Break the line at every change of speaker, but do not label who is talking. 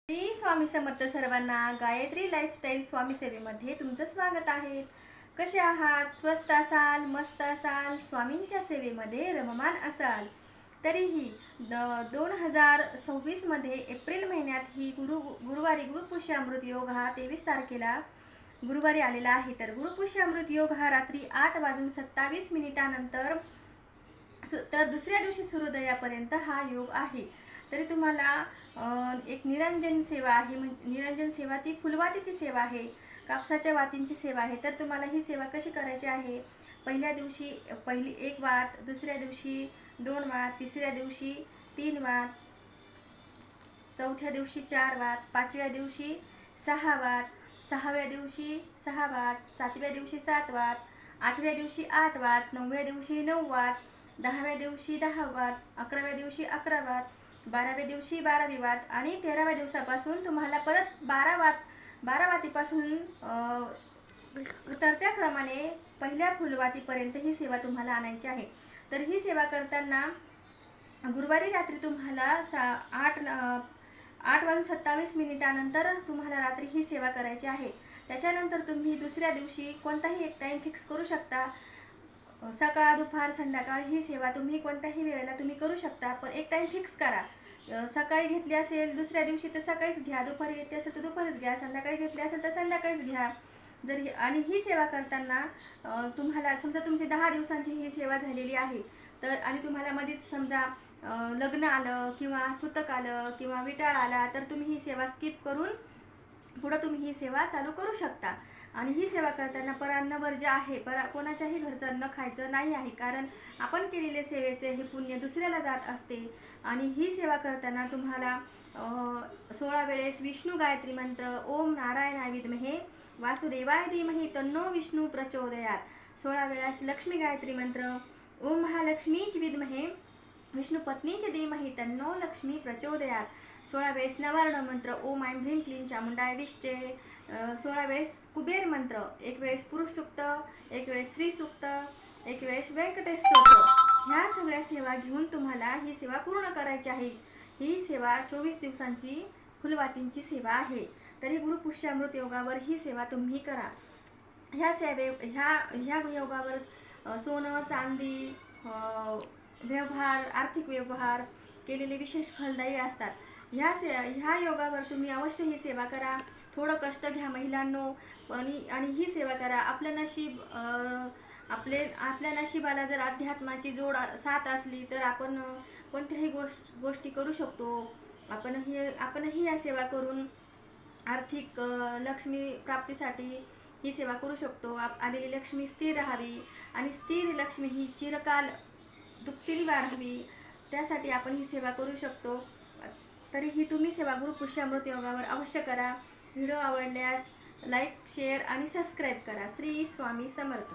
श्री स्वामी समर्थ सर्वांना गायत्री लाईफस्टाईल स्वामी सेवेमध्ये तुमचं स्वागत आहे। कसे आहात? स्वस्त असाल, मस्त असाल, स्वामींच्या सेवेमध्ये रममान असाल। तरीही 2026 मध्ये एप्रिल महिन्यात ही गुरुवारी गुरुपुष्यामृत योग हा 23 तारखेला गुरुवारी आलेला आहे। तर गुरुपुष्यामृत योग हा रात्री 8:27 तर दुसऱ्या दिवशी सूर्योदयापर्यंत हा योग आहे। तरी तुम्हाला एक निरंजन सेवा आहे। निरंजन सेवा ती फुलवातीची सेवा आहे, कापसाच्या वातींची सेवा आहे। तर तुम्हाला ही सेवा कशी करायची आहे? पहिल्या दिवशी पहिली 1 वात, दुसऱ्या दिवशी 2 वात, तिसऱ्या दिवशी 3 वात, चौथ्या दिवशी 4 वात, 5व्या दिवशी 6 वात, 6व्या दिवशी 6 वात, 7व्या दिवशी 7 वात, 8व्या दिवशी 8 वात, 9व्या दिवशी 9 वात, 10व्या दिवशी 10 वात, 11व्या दिवशी 11 वात, 12व्या दिवशी 12वी वात आणि 13व्या दिवसापासून तुम्हाला परत 12 वातीपासून उतरत्या क्रमाने पहिल्या फुलवातीपर्यंत ही सेवा तुम्हाला आणायची आहे। तर ही सेवा करताना गुरुवारी रात्री तुम्हाला 8:27 तुम्हाला रात्री ही सेवा करायची आहे। त्याच्यानंतर तुम्ही दुसऱ्या दिवशी कोणताही एक टाइम फिक्स करू शकता। सकाळ, दुपार, संध्याकाळ ही सेवा तुम्ही कोणत्याही वेळेला तुम्ही करू शकता, पण एक टाइम फिक्स करा। सकाळी घेतली असेल दुसऱ्या दिवशी तर सकाळीच घ्या, दुपारी घेतली असेल तर दुपारीच घ्या, संध्याकाळी घेतली असेल तर संध्याकाळीच घ्या। आणि ही सेवा करताना तुम्हाला समजा तुमची 10 दिवसांची ही सेवा झालेली आहे, तर आणि तुम्हाला मध्येच समजा लग्न आलं किंवा सुतक आलं किंवा विटाळ आला, तर तुम्ही ही सेवा स्किप करून पुढे तुम्ही ही सेवा चालू करू शकता। आणि ही सेवा करताना परान्न वर्ज्य आहे, कोणाच्याही घरचं अन्न खायचं नाही आहे, कारण आपण केलेले सेवेचे हे पुण्य दुसऱ्याला जात असते। आणि ही सेवा करताना तुम्हाला 16 वेळेस विष्णू गायत्री मंत्र ओम नारायणाय विद्महे वासुदेवाय धीमहि तन्नो विष्णू प्रचोदयात, 16 वेळेस लक्ष्मी गायत्री मंत्र ओम महालक्ष्मीच विद्महे विष्णू पत्नीच धीमहि तन्नो लक्ष्मी प्रचोदयात, 16 वेळेस नवर्ण मंत्र ओम ऐं ह्रीं क्लीं चामुंडाय विष्चे, 16 वेळेस कुबेर मंत्र, 1 वेळेस पुरुष सूक्त, 1 वेळेस स्त्री सूक्त, 1 वेळेस व्यंकटेश स्तोत्र। ह्या सगळ्या सेवा घेऊन तुम्हाला ही सेवा पूर्ण करायची आहे। ही सेवा 24 दिवसांची फुलवातींची सेवा आहे। तरी गुरुपुष्यामृत योगावर ही सेवा तुम्ही करा। ह्या योगावर सोनं, चांदी, व्यवहार, आर्थिक व्यवहार केलेले विशेष फलदायी असतात। ह्या योगावर तुम्ही अवश्य ही सेवा करा। थोडं कष्ट घ्या महिलांनो, आणि ही सेवा करा। आपल्या नशिबाला जर अध्यात्माची साथ असली तर आपण कोणत्याही गोष्टी करू शकतो। आपणही या सेवा करून आर्थिक लक्ष्मी प्राप्तीसाठी ही सेवा करू शकतो। आलेली लक्ष्मी स्थिर राहावी आणि स्थिर लक्ष्मी ही चिरकाल दुपटीने वाढावी, त्यासाठी आपण ही सेवा करू शकतो। तरी ही तुम्ही सेवा गुरुपुष्यामृत योगावर अवश्य करा। व्हिडिओ आवडल्यास लाईक, शेअर आणि सबस्क्राईब करा। श्री स्वामी समर्थ।